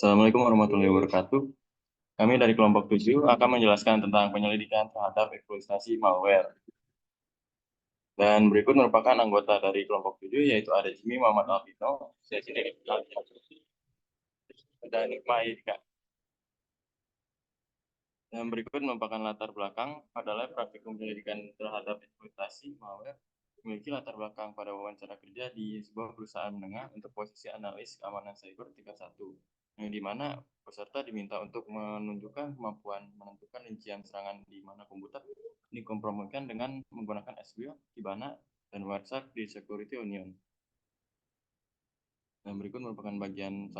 Assalamualaikum warahmatullahi wabarakatuh. Kami dari kelompok 7 akan menjelaskan tentang penyelidikan terhadap eksploitasi malware. Dan berikut merupakan anggota dari kelompok 7, yaitu ada Jimmy Muhammad Alvino, saya sendiri, dan Nikma Aidika. Dan berikut merupakan latar belakang adalah praktikum penyelidikan terhadap eksploitasi malware memiliki latar belakang pada wawancara kerja di sebuah perusahaan menengah untuk posisi analis keamanan cyber tingkat 1, yang dimana peserta diminta untuk menunjukkan kemampuan menentukan rincian serangan di mana komputer dikompromikan dengan menggunakan SQL, Kibana, dan WhatsApp di Security Onion. Dan berikut merupakan bagian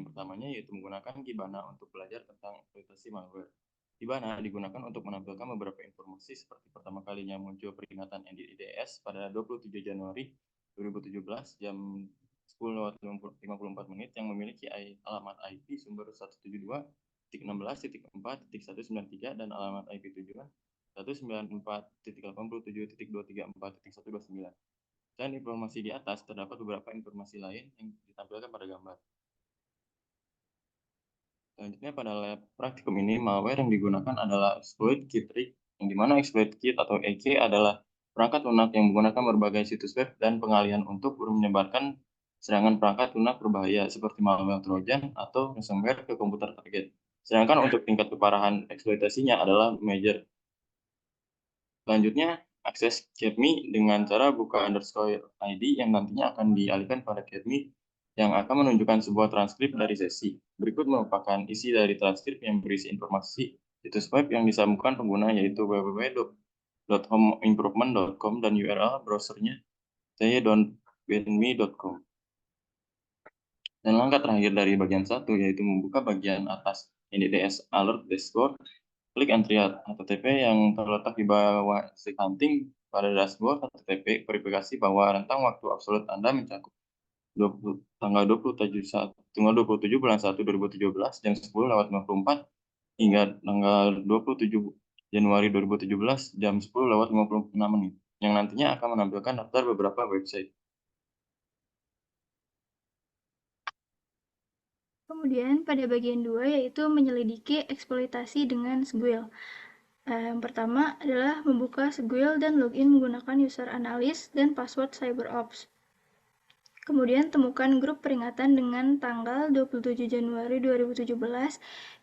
pertamanya, yaitu menggunakan Kibana untuk belajar tentang eksploitasi malware. Kibana digunakan untuk menampilkan beberapa informasi seperti pertama kalinya muncul peringatan NDIDS pada 27 Januari 2017 jam 10.54 menit yang memiliki alamat IP sumber 172.16.4.193 dan alamat IP tujuan 194.87.234.129. Dan informasi di atas terdapat beberapa informasi lain yang ditampilkan pada gambar. Selanjutnya pada lab praktikum ini, malware yang digunakan adalah exploit kit rig, yang dimana exploit kit atau EK adalah perangkat lunak yang menggunakan berbagai situs web dan pengalihan untuk menyebarkan serangan perangkat lunak berbahaya seperti malware trojan atau ransomware ke komputer target. Sedangkan untuk tingkat keparahan eksploitasinya adalah major. Selanjutnya, akses CAPMI dengan cara buka underscore ID yang nantinya akan dialihkan pada CAPMI yang akan menunjukkan sebuah transkrip dari sesi. Berikut merupakan isi dari transkrip yang berisi informasi situs web yang disambungkan pengguna, yaitu www.homeimprovement.com dan URL browsernya saya.benme.com. Dan langkah terakhir dari bagian 1 yaitu membuka bagian atas NDDS Alert Dashboard. Klik entry HTTP yang terletak di bawah string hunting pada dashboard HTTP. Verifikasi bahwa rentang waktu absolut Anda mencakup tanggal 27 bulan 1 2017 jam 10.54 hingga tanggal 27 Januari 2017 jam 10.56 menit, yang nantinya akan menampilkan daftar beberapa website. Kemudian pada bagian 2 yaitu menyelidiki eksploitasi dengan SQL. Yang pertama adalah membuka SQL dan login menggunakan user analyst dan password CyberOps. Kemudian temukan grup peringatan dengan tanggal 27 Januari 2017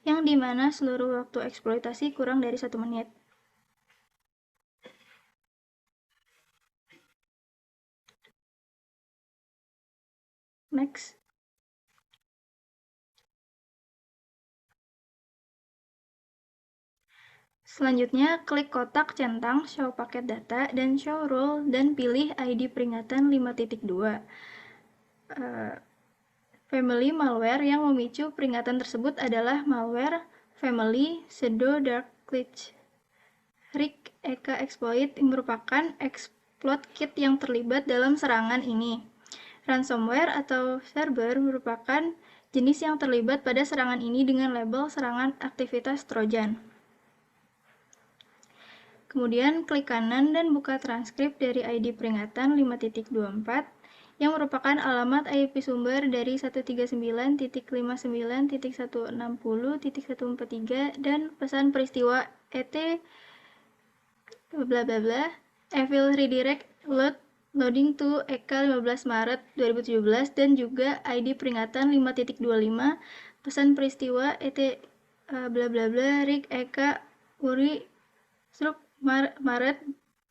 yang dimana seluruh waktu eksploitasi kurang dari 1 menit. Next. Selanjutnya, klik kotak centang Show Paket Data dan Show Role dan pilih ID peringatan 5.2. Family malware yang memicu peringatan tersebut adalah malware family pseudo dark glitch. Rig EK exploit yang merupakan exploit kit yang terlibat dalam serangan ini. Ransomware atau server merupakan jenis yang terlibat pada serangan ini dengan label serangan aktivitas Trojan. Kemudian klik kanan dan buka transkrip dari ID peringatan 5.24 yang merupakan alamat IP sumber dari 139.59.160.143 dan pesan peristiwa ET bla bla bla evil redirect loading to EK 15 Maret 2017 dan juga ID peringatan 5.25 pesan peristiwa ET bla bla bla rig EK URI struk Maret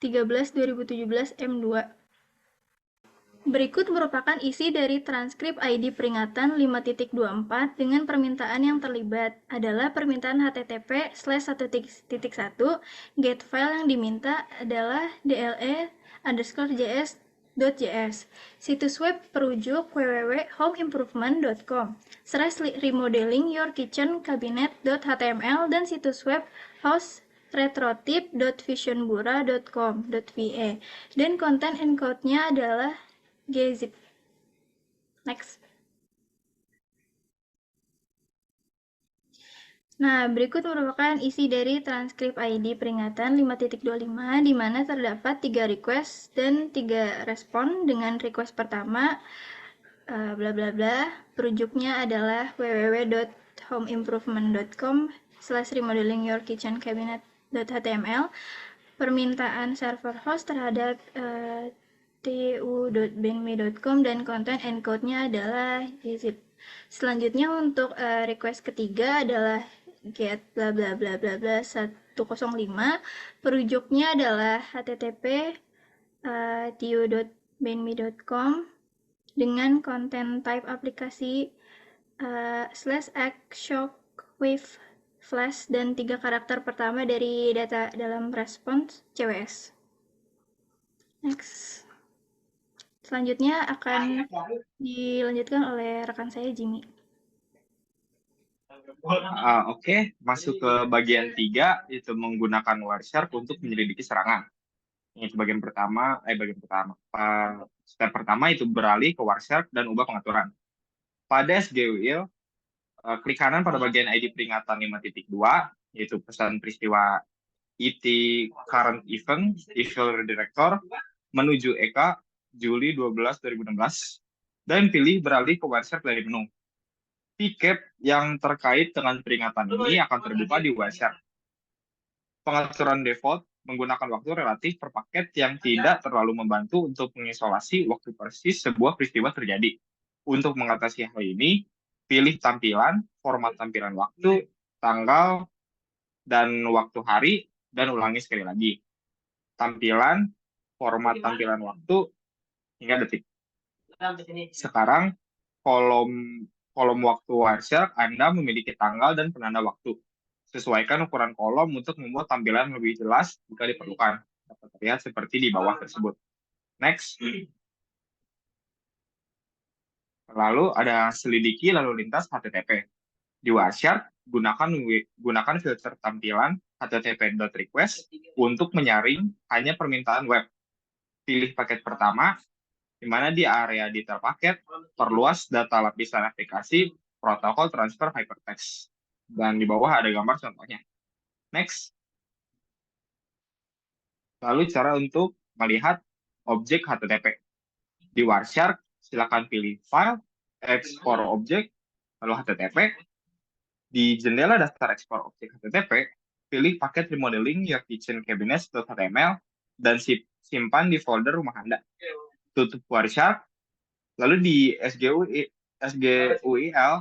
13 2017 M2. Berikut merupakan isi dari transkrip ID peringatan 5.24 dengan permintaan yang terlibat adalah permintaan HTTP/1.1 get file yang diminta adalah DLE_JS.js. Situs web perujuk www.homeimprovement.com /remodeling your kitchen cabinet.html dan situs web host retrotip.visionbura.com.va dan konten encode-nya adalah gzip. Next. Nah, berikut merupakan isi dari transkrip ID peringatan 5.25 di mana terdapat 3 request dan 3 respon. Dengan request pertama, bla bla bla. Perujuknya adalah www.homeimprovement.com/remodeling your kitchen cabinet.html. Permintaan server host terhadap tu.bandme.com dan konten encode-nya adalah zip. Selanjutnya untuk request ketiga adalah get bla bla bla bla bla 105. Perujuknya adalah http tu.bandme.com dengan konten type aplikasi /x shockwave flash dan 3 karakter pertama dari data dalam respons CWS. Next. Selanjutnya akan dilanjutkan oleh rekan saya, Jimmy. Oke, masuk ke bagian 3, itu menggunakan Wireshark untuk menyelidiki serangan. Itu bagian pertama. Step pertama itu beralih ke Wireshark dan ubah pengaturan. Pada SGUIL, klik kanan pada bagian ID peringatan 5.2, yaitu pesan peristiwa IT current event, evil redirector, menuju EK Juli 12, 2016, dan pilih beralih ke Wireshark dari menu. Tiket yang terkait dengan peringatan ini akan terbuka di Wireshark. Pengaturan default menggunakan waktu relatif per paket yang tidak terlalu membantu untuk mengisolasi waktu persis sebuah peristiwa terjadi. Untuk mengatasi hal ini, pilih tampilan, format tampilan waktu, tanggal, dan waktu hari, dan ulangi sekali lagi. Tampilan, format tampilan waktu, hingga detik. Sekarang, kolom waktu Wireshark Anda memiliki tanggal dan penanda waktu. Sesuaikan ukuran kolom untuk membuat tampilan lebih jelas jika diperlukan. Dapat terlihat seperti di bawah tersebut. Next. Lalu ada selidiki lalu lintas HTTP. Di Wireshark, gunakan filter tampilan http.request untuk menyaring hanya permintaan web. Pilih paket pertama, di mana di area detail paket, perluas data lapisan aplikasi, protokol transfer hypertext. Dan di bawah ada gambar contohnya. Next. Lalu cara untuk melihat objek HTTP. Di Wireshark, silakan pilih File, Export Object, lalu HTTP. Di jendela daftar ekspor objek HTTP, pilih paket remodeling your kitchen cabinets.html dan simpan di folder rumah Anda. Tutup Wireshark. Lalu di SGUIL,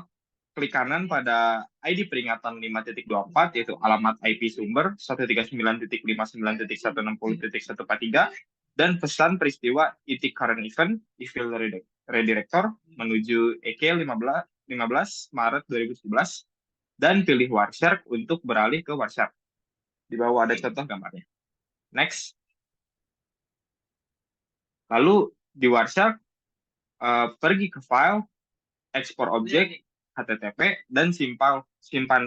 klik kanan pada ID peringatan 5.24, yaitu alamat IP sumber 139.59.160.143, dan pesan peristiwa IT current event, evil redirector, menuju EK 15 Maret 2011, dan pilih Wireshark untuk beralih ke Wireshark. Di bawah ada contoh gambarnya. Next. Lalu di Wireshark, pergi ke file, ekspor objek, HTTP, dan simpan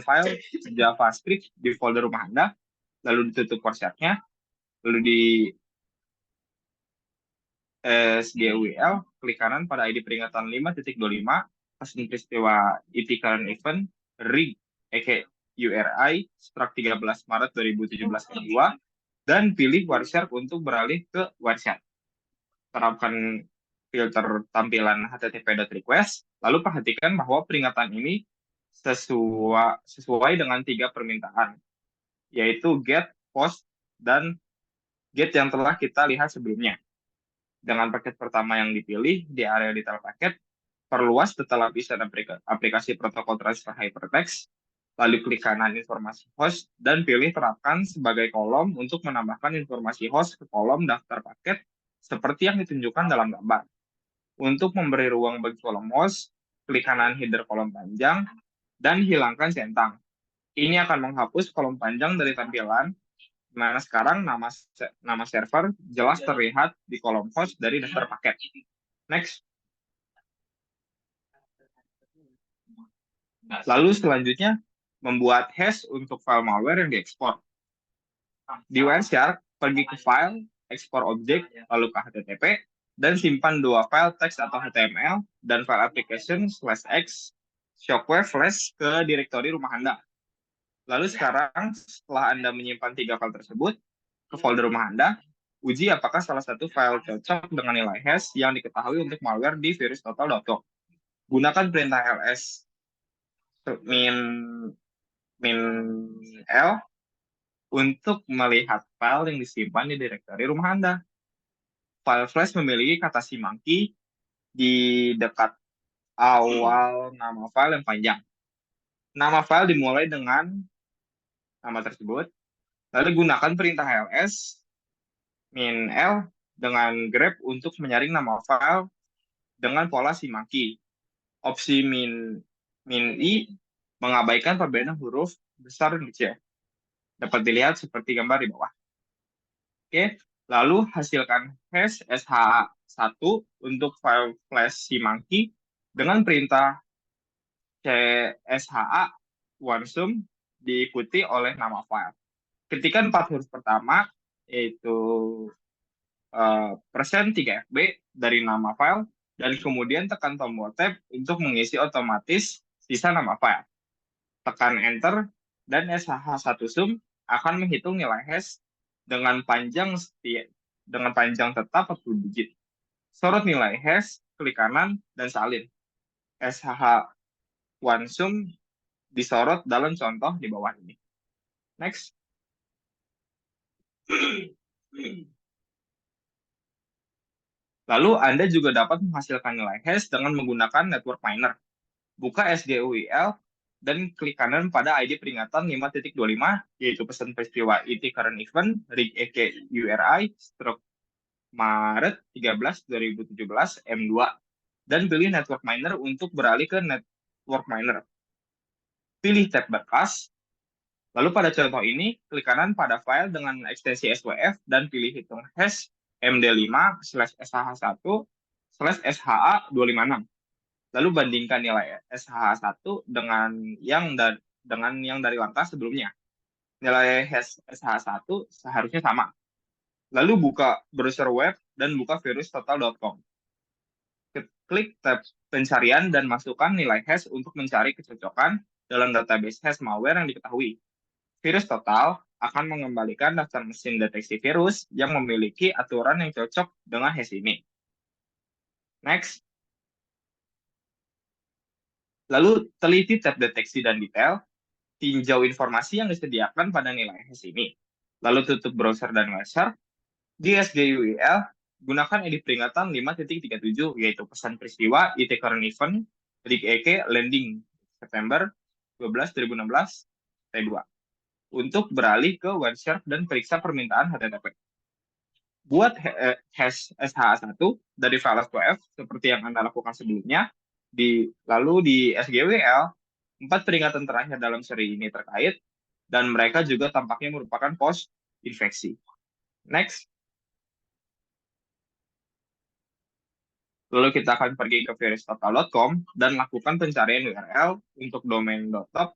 file JavaScript di folder rumah Anda, lalu ditutup Wireshark-nya, lalu di SGUIL, klik kanan pada ID peringatan 5.25, pesan peristiwa IT current event, RIG, URI, struct 13 Maret 2017 kedua, dan pilih Wireshark untuk beralih ke Wireshark. Terapkan filter tampilan http.request, lalu perhatikan bahwa peringatan ini sesuai dengan 3 permintaan, yaitu get, post, dan get yang telah kita lihat sebelumnya. Dengan paket pertama yang dipilih di area detail paket, perluas data lapisan aplikasi protokol transfer hypertext, lalu klik kanan informasi host, dan pilih terapkan sebagai kolom untuk menambahkan informasi host ke kolom daftar paket seperti yang ditunjukkan dalam gambar. Untuk memberi ruang bagi kolom host, klik kanan header kolom panjang, dan hilangkan centang. Ini akan menghapus kolom panjang dari tampilan, di mana sekarang nama server jelas terlihat di kolom host dari daftar paket. Next. Lalu selanjutnya, membuat hash untuk file malware yang diekspor. Di Wireshark, pergi ke file, ekspor objek, lalu ke HTTP, dan simpan 2 file teks atau HTML dan file application /x shockwave flash ke direktori rumah Anda. Lalu sekarang, setelah Anda menyimpan 3 file tersebut ke folder rumah Anda, Uji apakah salah satu file cocok dengan nilai hash yang diketahui untuk malware di virustotal.com. Gunakan perintah ls min min l untuk melihat file yang disimpan di direktori rumah Anda. File flash memiliki kata si monkey di dekat awal nama file yang panjang. Nama file dimulai dengan nama tersebut. Lalu gunakan perintah ls min l dengan grep untuk menyaring nama file dengan pola si monkey. Opsi min i mengabaikan perbedaan huruf besar dan kecil. Dapat dilihat seperti gambar di bawah. Oke, lalu hasilkan hash SH1 untuk file flash si monkey dengan perintah CSHA OneSum diikuti oleh nama file. Ketikkan 4 huruf pertama, yaitu %3FB dari nama file, dan kemudian tekan tombol tab untuk mengisi otomatis sisa nama file. Tekan enter, dan SH1 sum akan menghitung nilai hash dengan panjang tetap 40 digit. Sorot nilai hash, klik kanan, dan salin. SH1 sum disorot dalam contoh di bawah ini. Next. Lalu Anda juga dapat menghasilkan nilai hash dengan menggunakan network miner. Buka SGUIL dan klik kanan pada ID peringatan 5.25, yaitu pesan peristiwa IT current event RIG-EK URI stroke Maret 13, 2017 M2, dan pilih network miner untuk beralih ke network miner. Pilih tab berkas, lalu pada contoh ini, klik kanan pada file dengan ekstensi SWF dan pilih hitung hash MD5/SH1/SHA256. Lalu bandingkan nilai SH1 dengan yang dari langkah sebelumnya. Nilai hash SH1 seharusnya sama. Lalu buka browser web dan buka virustotal.com. Klik tab pencarian dan masukkan nilai hash untuk mencari kecocokan dalam database hash malware yang diketahui. VirusTotal akan mengembalikan daftar mesin deteksi virus yang memiliki aturan yang cocok dengan hash ini. Next. Lalu teliti tab deteksi dan detail, tinjau informasi yang disediakan pada nilai hash ini. Lalu tutup browser dan website. Di SGUIL, gunakan edit peringatan 5.37, yaitu pesan peristiwa IT current event RIG-EK landing September 12, 2016 T2 untuk beralih ke website dan periksa permintaan HTTP. Buat hash SH1 dari file SWF seperti yang Anda lakukan sebelumnya. Lalu di SGWL, 4 peringatan terakhir dalam seri ini terkait, dan mereka juga tampaknya merupakan post infeksi. Next. Lalu kita akan pergi ke virustotal.com dan lakukan pencarian URL untuk domain .top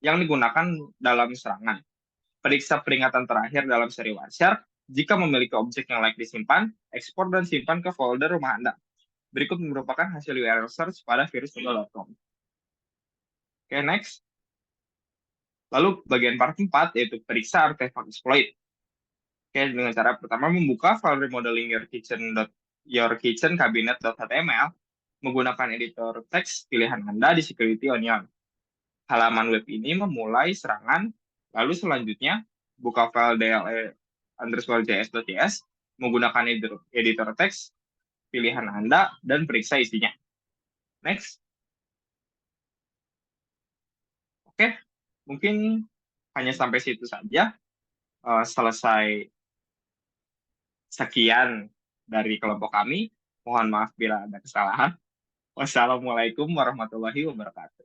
yang digunakan dalam serangan. Periksa peringatan terakhir dalam seri Wireshark. Jika memiliki objek yang layak disimpan, ekspor dan simpan ke folder rumah Anda. Berikut merupakan hasil URL search pada virustotal.com. Oke, next. Lalu bagian part 4, yaitu periksa artefak exploit. Oke, dengan cara pertama membuka file remodeling your kitchen cabinet.html menggunakan editor teks pilihan Anda di Security Onion. Halaman web ini memulai serangan, lalu selanjutnya buka file DLE_js.js menggunakan editor teks pilihan Anda dan periksa isinya. Next. Oke, mungkin hanya sampai situ saja. Selesai. Sekian dari kelompok kami. Mohon maaf bila ada kesalahan. Wassalamualaikum warahmatullahi wabarakatuh.